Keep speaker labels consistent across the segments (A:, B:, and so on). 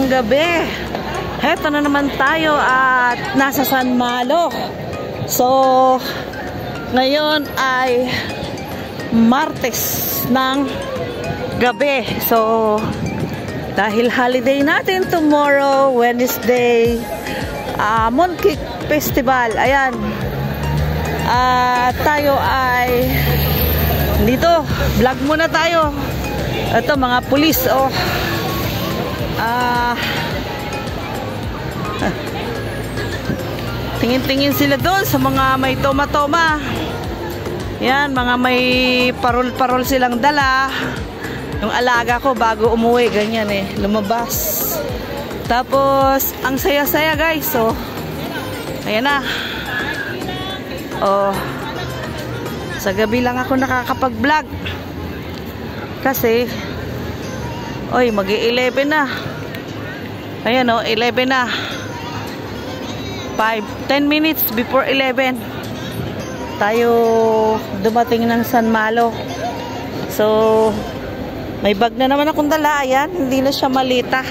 A: magandang gabi. Heto na naman tayo at nasa San Malo. So, ngayon ay Martes ng gabi. So, dahil holiday natin tomorrow, Wednesday, Mooncake Festival. Ayan. Tayo ay dito, vlog muna tayo. Ito mga pulis, oh. Tingin-tingin sila doon sa mga may toma-toma. Yan, mga may parol-parol silang dala. Yung alaga ko bago umuwi, ganyan eh, lumabas. Tapos, ang saya-saya guys, oh. Ayan na. Oh. Sa gabi lang ako nakakapag-vlog. Kasi, oy, mag-11 na. Ayan o, 11 na. 10 minutes before 11. Tayo dumating ng San Malo. So, may bag na naman akong dala. Ayan, hindi na siya malita.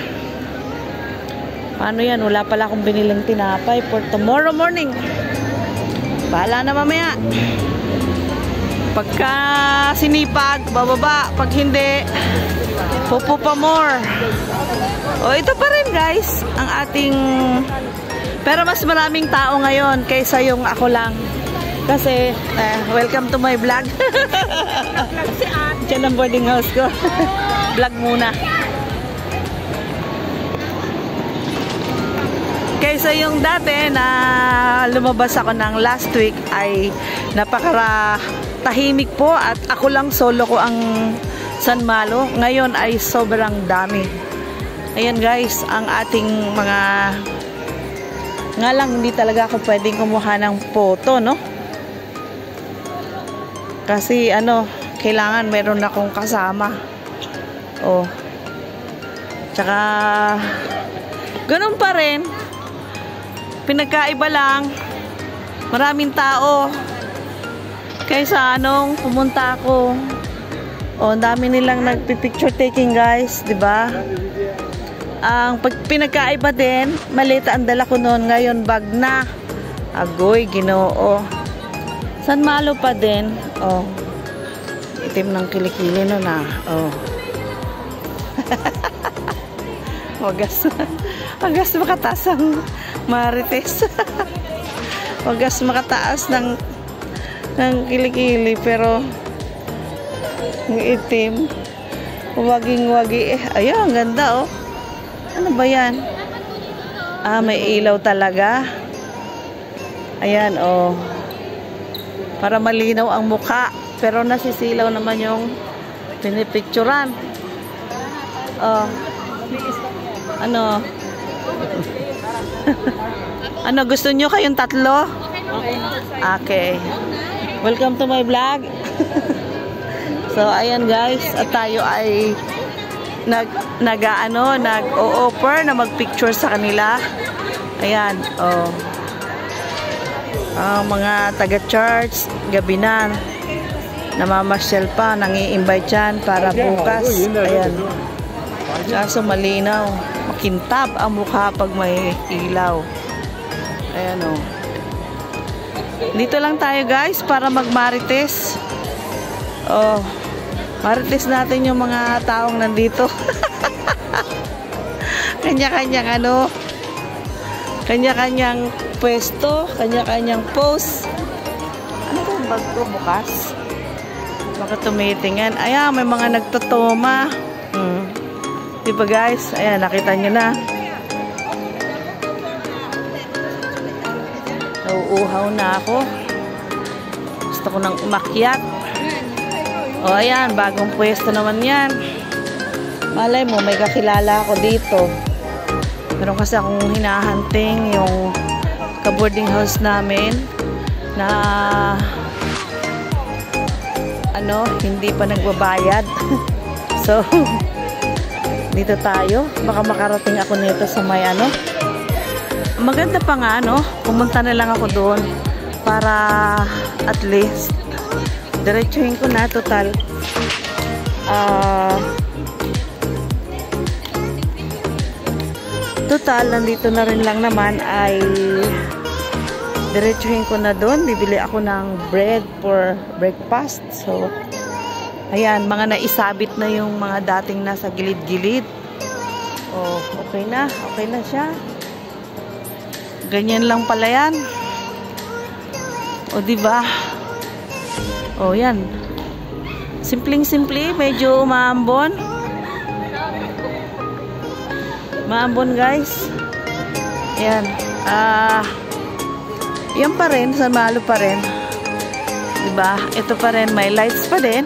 A: Paano yan? Wala pala akong binilang tinapay for tomorrow morning. Bahala na mamaya. Pagka sinipag, bababa. Pag hindi, pupo pa more. O, ito pa rin guys, ang ating... Pero mas maraming tao ngayon kaysa yung ako lang. Kasi, welcome to my vlog. Diyan ang boarding house ko. Vlog muna. Kaysa yung dati na lumabas ako ng last week ay napakatahimik po at ako lang solo ko ang San Malo. Ngayon ay sobrang dami. Ayan guys, ang ating mga... Nga lang, hindi talaga ako pwedeng kumuha ng photo, no? Kasi ano, kailangan meron akong kasama. Oh. Tsaka, ganun pa rin. Pinagkaiba lang. Maraming tao. Kaysa anong pumunta ako. Oh, ang dami nilang nagpi-picture taking guys, 'di ba? Ang pinagkaiba din, malita ang dala ko noon, ngayon bag na. Agoy, Ginoo. San Malo pa din. Oh. Itim ng kilikili no na. Oh. Wagas makataas ang Marites. Wagas makataas ng kilikili pero ng itim. Waging-wagi eh. Ayun, ang ganda oh. Ano ba yan? May ilaw talaga. Ayan, oh. Para malinaw ang mukha. Pero nasisilaw naman yung pinipicturan. Oh. Ano? Ano, gusto nyo kayong tatlo? Okay. Welcome to my vlog. So, ayan guys. At tayo ay nag-o-offer na mag-picture sa kanila. Ayan, oh. Mga taga-church, gabi na. Namamasyal pa, nangi-invite yan para bukas. Ayan. Kaso malinaw. Makintab ang mukha pag may ilaw. Ayan, oh. Dito lang tayo guys para mag-Marites. Oh. Marites natin yung mga taong nandito. Kanya-kanyang ano, kanya-kanyang pwesto, kanya-kanyang post. Ano ba yung bag ko bukas? Baka tumitingin. Ayan, may mga nagtotoma. Diba guys? Ayan, nakita nyo na. Nauuhaw na ako. Gusto ko nang umakyat. O ayan, bagong pwesto naman yan. Malay mo, may kakilala ako dito. Meron kasi akong hinahunting yung ka-boarding house namin na ano, hindi pa nagbabayad. So, dito tayo. Baka makarating ako nito sa may ano. Maganda pa nga, no? Pumunta na lang ako doon para at least diretsuhin ko na total. Total, nandito na rin lang naman ay diretsuhin ko na doon. Bibili ako ng bread for breakfast. So, ayan, mga naisabit na yung mga dating nasa gilid-gilid. Oh, okay na. Okay na siya. Ganyan lang pala yan. O, diba? O, yan. Simpleng-simple. Medyo maambon. Maambon, guys. Ayan. Yan pa rin. San Malo pa rin. Diba? Ito pa rin. May lights pa din.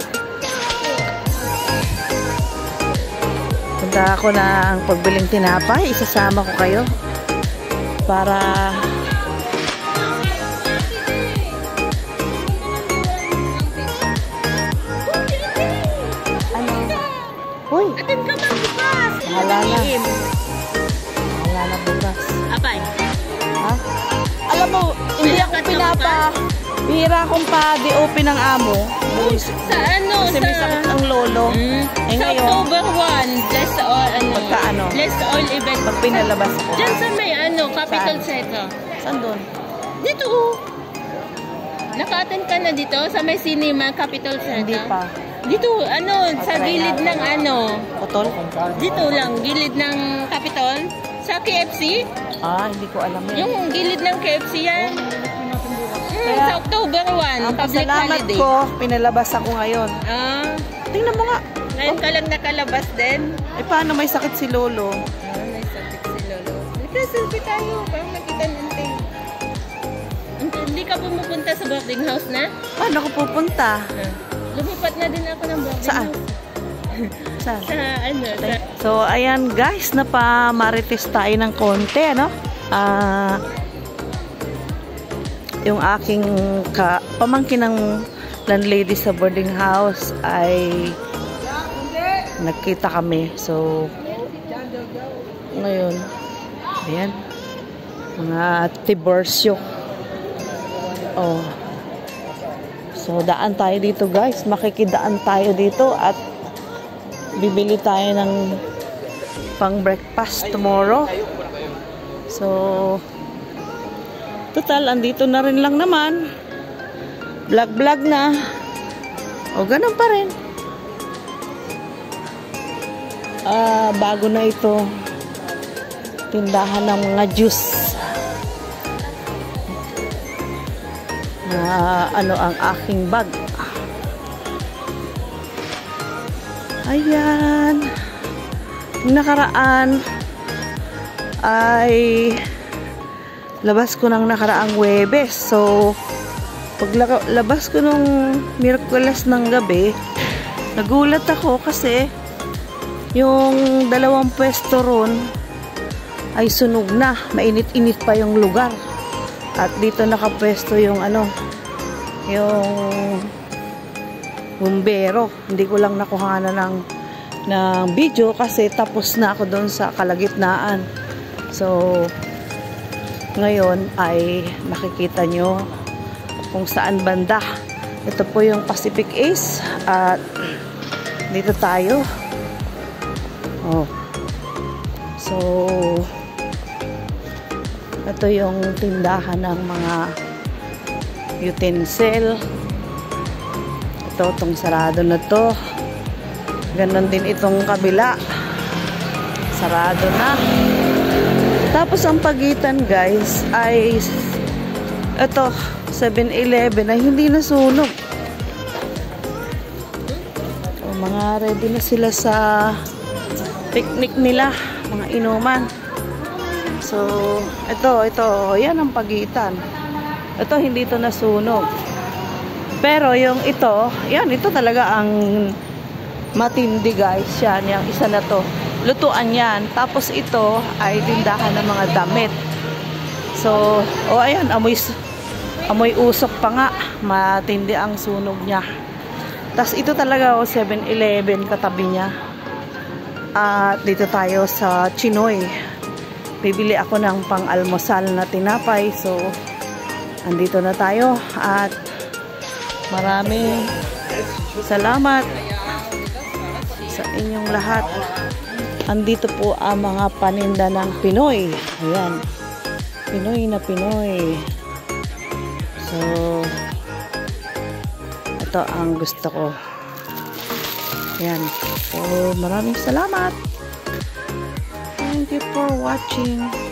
A: Punta ako na ang pagbiling tinapay. Isasama ko kayo. Para ano? Uy!
B: Atin ka bang bukas?
A: Bahala na. Bahala na bukas.
B: Apay?
A: Ha? Alam mo, hindi ako bihira akong pa-DOP ng amo.
B: Sa ano?
A: Kasi may sakit ng lolo. Eh
B: Sa
A: ngayon,
B: October 1, bless all, ano?
A: Pagka ano?
B: Bless all event.
A: pag pinalabas ko.
B: Diyan sa may ano, Capital
A: Saan?
B: Center.
A: Saan doon?
B: Dito oh. Naka-attend ka na dito sa may cinema, Capital Center?
A: Hindi pa.
B: Dito, ano, sa
A: try
B: gilid
A: natin.
B: ng ano.
A: Putol?
B: Dito lang, gilid ng Capitol. Sa KFC.
A: Hindi ko alam yun.
B: Yung gilid ng KFC yan.
A: Kaya,
B: sa October 1,
A: ang
B: public
A: pasalamat
B: holiday.
A: ko, pinalabas ako ngayon. Tingnan mo nga.
B: Ngayon ka lang nakalabas din.
A: Eh, paano may sakit si lolo?
B: May sakit si Lolo. Nagkaselfie tayo. Parang nakita natin. Hindi ka pumupunta sa boarding house na?
A: Paano ako pupunta?
B: Lumipat na din ako ng boarding
A: Saan?
B: house.
A: Saan?
B: Sa ano? Sa...
A: So, ayan guys, napamarites tayo ng konti, ano? Yung aking pamangkin ng landlady sa boarding house ay nagkita kami. So, ngayon, ayan, mga tiborsyo. Oh. So, daan tayo dito guys. Makikidaan tayo dito at bibili tayo ng pang breakfast tomorrow. So, total, andito na rin lang naman. Vlog na. O, ganun pa rin. Bago na ito. Tindahan ng mga juice. Ano ang aking bag. Ayan. Yung nakaraan ay labas ko ng nakaraang Huwebes. So, paglabas ko nung Miyerkules ng gabi, nagulat ako kasi yung dalawang pwesto ron ay sunog na. Mainit-init pa yung lugar. At dito nakapwesto yung ano, yung bumbero. Hindi ko lang nakuhanan ng video kasi tapos na ako doon sa kalagitnaan. So, ngayon ay makikita nyo kung saan banda. Ito po yung Pacific Ace at dito tayo. Oh. So, ito yung tindahan ng mga utensil. Itong sarado na to. Ganon din itong kabila. Sarado na. Tapos ang pagitan guys ay ito 7-Eleven na hindi nasunog. O, mga ready na sila sa picnic nila, mga inuman. So ito yan ang pagitan. Ito hindi ito nasunog. Pero yung ito, ito talaga ang matindi guys. Yan, yung isa na to. Lutuan yan. Tapos ito ay tindahan ng mga damit. So, ayan, amoy usok pa nga. Matindi ang sunog niya. Tapos ito talaga, 7-Eleven katabi niya. At dito tayo sa Chinoy. Bibili ako ng pang-almusal na tinapay. So, andito na tayo. At maraming salamat sa inyong lahat. andito po ang mga paninda ng Pinoy. Ayan. Pinoy na Pinoy. So, ito ang gusto ko. Ayan. So, maraming salamat. Thank you for watching.